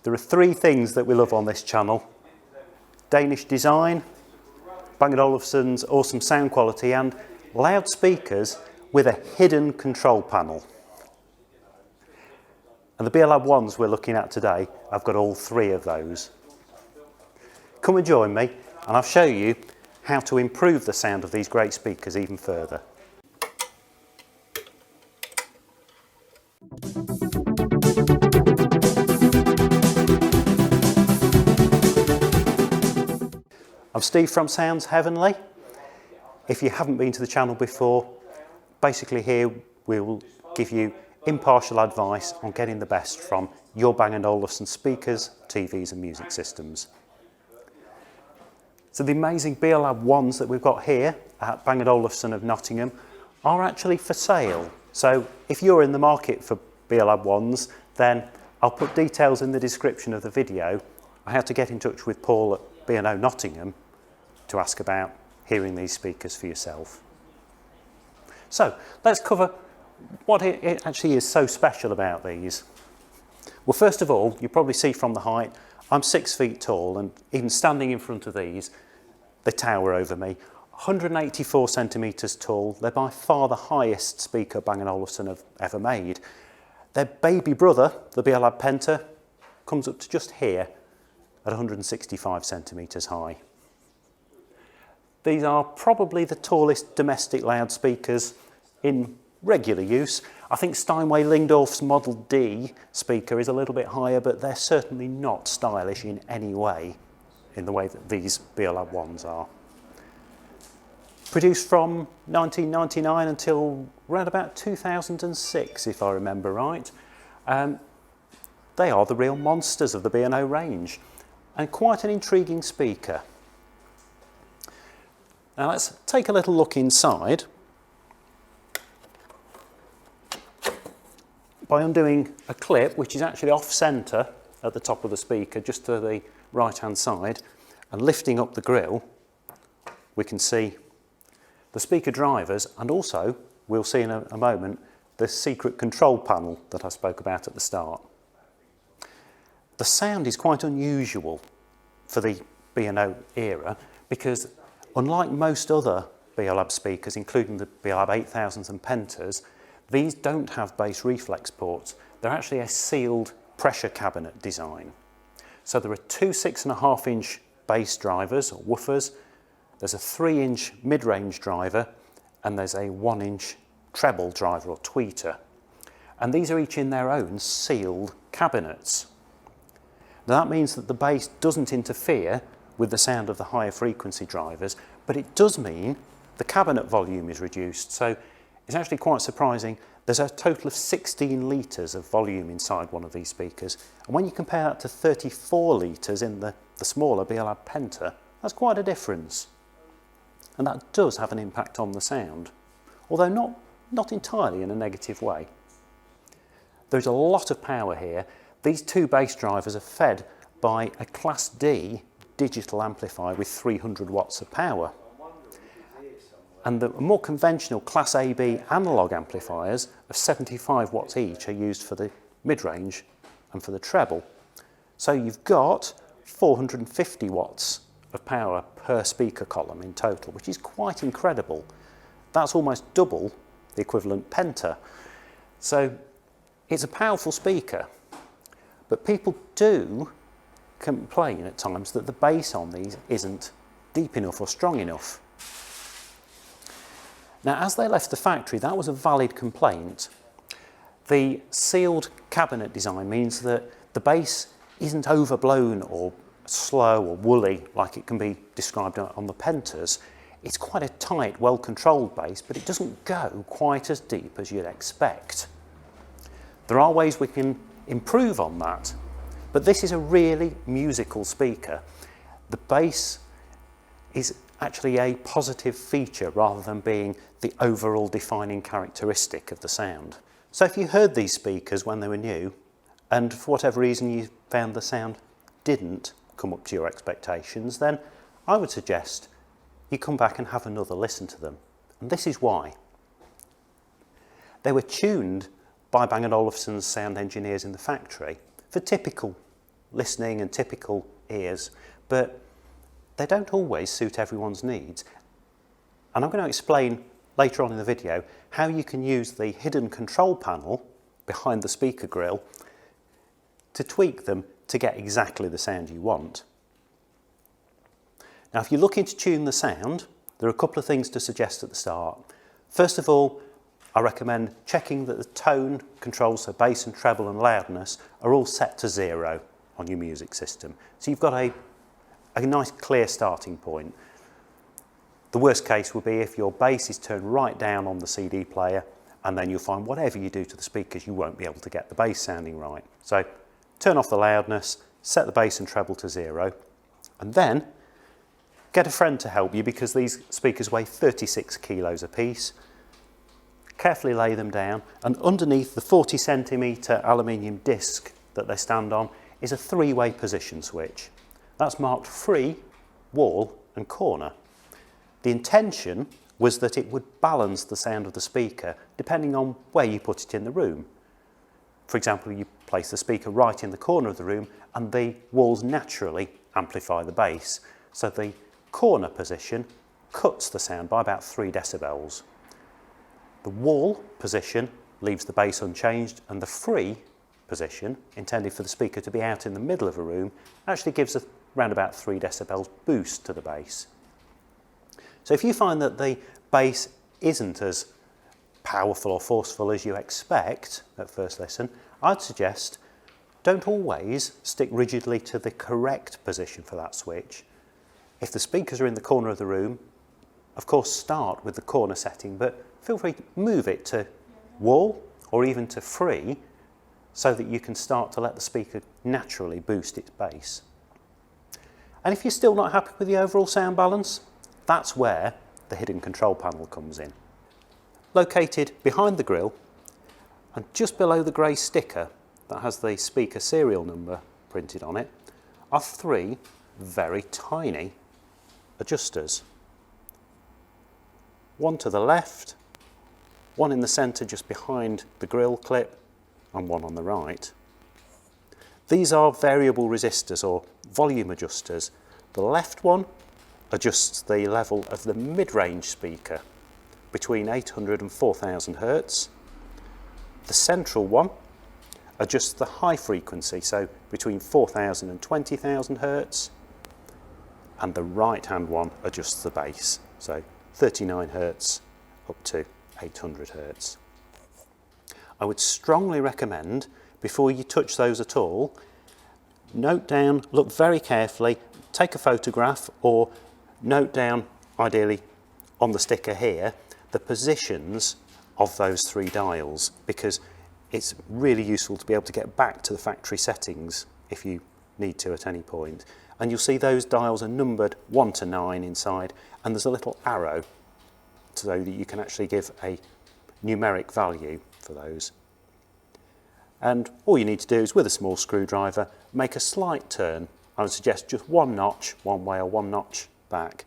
There are three things that we love on this channel: Danish design, Bang Olufsen's awesome sound quality, and loudspeakers with a hidden control panel. And the Beolab ones we're looking at today, I've got all three of those. Come and join me and I'll show you how to improve the sound of these great speakers even further. I'm Steve from Sounds Heavenly. If you haven't been to the channel before, basically here we will give you impartial advice on getting the best from your Bang & Olufsen speakers, TVs and music systems. So the amazing Beolab ones that we've got here at Bang & Olufsen of Nottingham are actually for sale. So if you're in the market for Beolab ones, then I'll put details in the description of the video on how to get in touch with Paul at B&O Nottingham to ask about hearing these speakers for yourself. So let's cover what it actually is so special about these. Well, first of all, you probably see from the height, I'm 6 feet tall, and even standing in front of these, they tower over me. 184 centimetres tall. They're by far the highest speaker Bang & Olufsen have ever made. Their baby brother, the Beolab Penta, comes up to just here at 165 centimetres high. These are probably the tallest domestic loudspeakers in regular use. I think Steinway Lingdorf's Model D speaker is a little bit higher, but they're certainly not stylish in any way in the way that these Beolab ones are. Produced from 1999 until around about 2006, if I remember right. They are the real monsters of the B&O range, and quite an intriguing speaker. Now let's take a little look inside by undoing a clip which is actually off centre at the top of the speaker, just to the right hand side, and lifting up the grille we can see the speaker drivers, and also we'll see in a moment the secret control panel that I spoke about at the start. The sound is quite unusual for the B&O era because, unlike most other Beolab speakers, including the Beolab 8000s and Pentas, these don't have bass reflex ports. They're actually a sealed pressure cabinet design. So there are two 6.5-inch bass drivers or woofers, there's a 3-inch mid-range driver, and there's a 1-inch treble driver or tweeter. And these are each in their own sealed cabinets. Now that means that the bass doesn't interfere with the sound of the higher frequency drivers, but it does mean the cabinet volume is reduced. So it's actually quite surprising. There's a total of 16 litres of volume inside one of these speakers. And when you compare that to 34 litres in the smaller Beolab Penta, that's quite a difference. And that does have an impact on the sound, although not entirely in a negative way. There's a lot of power here. These two bass drivers are fed by a Class D digital amplifier with 300 watts of power. And the more conventional Class AB analog amplifiers of 75 watts each are used for the mid-range and for the treble. So you've got 450 watts of power per speaker column in total, which is quite incredible. That's almost double the equivalent Penta. So it's a powerful speaker, but people do complain at times that the bass on these isn't deep enough or strong enough. Now, as they left the factory, that was a valid complaint. The sealed cabinet design means that the bass isn't overblown or slow or woolly like it can be described on the Pentas. It's quite a tight, well-controlled bass, but it doesn't go quite as deep as you'd expect. There are ways we can improve on that, but this is a really musical speaker. The bass is actually a positive feature rather than being the overall defining characteristic of the sound. So if you heard these speakers when they were new, and for whatever reason you found the sound didn't come up to your expectations, then I would suggest you come back and have another listen to them. And this is why. They were tuned by Bang & Olufsen's sound engineers in the factory for typical listening and typical ears, but they don't always suit everyone's needs. And I'm going to explain later on in the video how you can use the hidden control panel behind the speaker grille to tweak them to get exactly the sound you want. Now, if you're looking to tune the sound, there are a couple of things to suggest at the start. First of all, I recommend checking that the tone controls, so bass and treble and loudness, are all set to 0 on your music system. So you've got a nice clear starting point. The worst case would be if your bass is turned right down on the CD player, and then you'll find whatever you do to the speakers, you won't be able to get the bass sounding right. So turn off the loudness, set the bass and treble to 0, and then get a friend to help you, because these speakers weigh 36 kilos apiece. Carefully lay them down, and underneath the 40 centimetre aluminium disc that they stand on is a 3-way position switch. That's marked free, wall and corner. The intention was that it would balance the sound of the speaker depending on where you put it in the room. For example, you place the speaker right in the corner of the room and the walls naturally amplify the bass. So the corner position cuts the sound by about 3 decibels. The wall position leaves the bass unchanged, and the free position, intended for the speaker to be out in the middle of a room, actually gives around about 3 decibels boost to the bass. So if you find that the bass isn't as powerful or forceful as you expect at first listen, I'd suggest don't always stick rigidly to the correct position for that switch. If the speakers are in the corner of the room, of course start with the corner setting, but feel free to move it to wall or even to free so that you can start to let the speaker naturally boost its bass. And if you're still not happy with the overall sound balance, that's where the hidden control panel comes in. Located behind the grille and just below the grey sticker that has the speaker serial number printed on it are 3 very tiny adjusters. One to the left, one in the centre just behind the grille clip, and one on the right. These are variable resistors or volume adjusters. The left one adjusts the level of the mid-range speaker between 800 and 4000 Hertz. The central one adjusts the high frequency, so between 4000 and 20,000 Hertz. And the right-hand one adjusts the bass, so 39 Hertz up to 800 Hertz. I would strongly recommend, before you touch those at all, note down, look very carefully, take a photograph or note down, ideally on the sticker here, the positions of those 3 dials, because it's really useful to be able to get back to the factory settings if you need to at any point. And you'll see those dials are numbered 1 to 9 inside, and there's a little arrow so that you can actually give a numeric value for those. And all you need to do is, with a small screwdriver, make a slight turn. I would suggest just 1 notch one way or 1 notch back,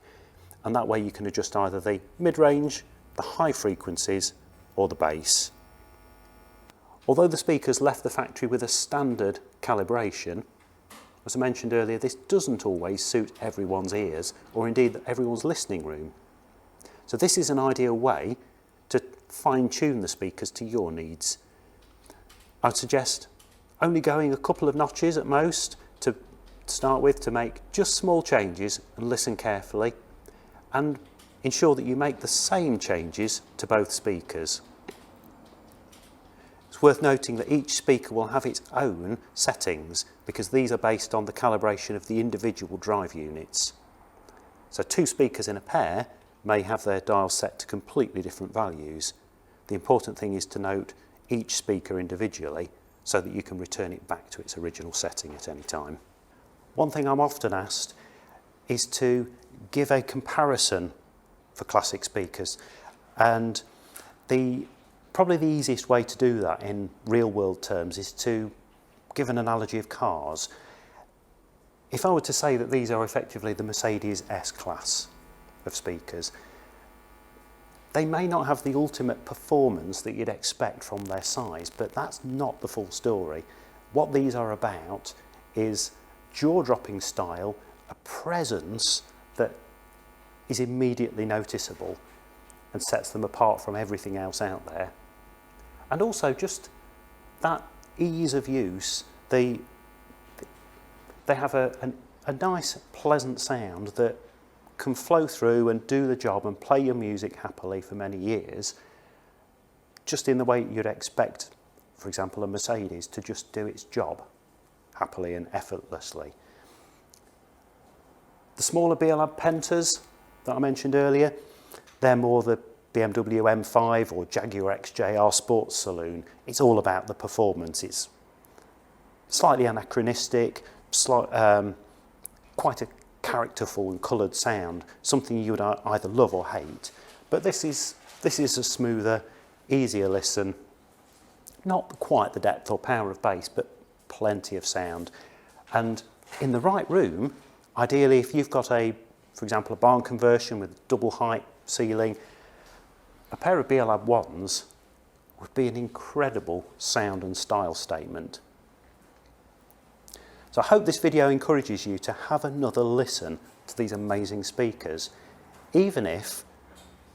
and that way you can adjust either the mid-range, the high frequencies or the bass. Although the speakers left the factory with a standard calibration, as I mentioned earlier, this doesn't always suit everyone's ears or indeed everyone's listening room. So this is an ideal way to fine-tune the speakers to your needs. I'd suggest only going a couple of notches at most to start with, to make just small changes and listen carefully, and ensure that you make the same changes to both speakers. It's worth noting that each speaker will have its own settings, because these are based on the calibration of the individual drive units. So 2 speakers in a pair may have their dials set to completely different values. The important thing is to note each speaker individually so that you can return it back to its original setting at any time. One thing I'm often asked is to give a comparison for classic speakers, and probably the easiest way to do that in real world terms is to give an analogy of cars. If I were to say that these are effectively the Mercedes S-Class of speakers, they may not have the ultimate performance that you'd expect from their size, but that's not the full story. What these are about is jaw-dropping style, a presence that is immediately noticeable and sets them apart from everything else out there. And also just that ease of use. They have a nice, pleasant sound that can flow through and do the job and play your music happily for many years, just in the way you'd expect, for example, a Mercedes to just do its job happily and effortlessly. The smaller Beolab Pentas that I mentioned earlier, they're more the BMW M5 or Jaguar XJR Sports Saloon. It's all about the performance. It's slightly anachronistic, quite a characterful and coloured sound, something you would either love or hate. But this is a smoother, easier listen, not quite the depth or power of bass, but plenty of sound. And in the right room, ideally if you've got for example, a barn conversion with double height ceiling, a pair of Beolab 1s would be an incredible sound and style statement. So I hope this video encourages you to have another listen to these amazing speakers, even if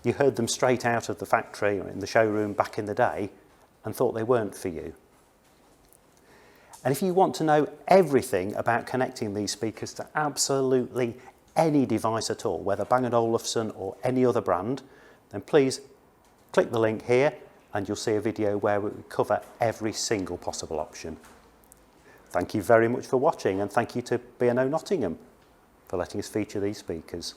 you heard them straight out of the factory or in the showroom back in the day and thought they weren't for you. And if you want to know everything about connecting these speakers to absolutely any device at all, whether Bang & Olufsen or any other brand, then please click the link here and you'll see a video where we cover every single possible option. Thank you very much for watching, and thank you to B&O Nottingham for letting us feature these speakers.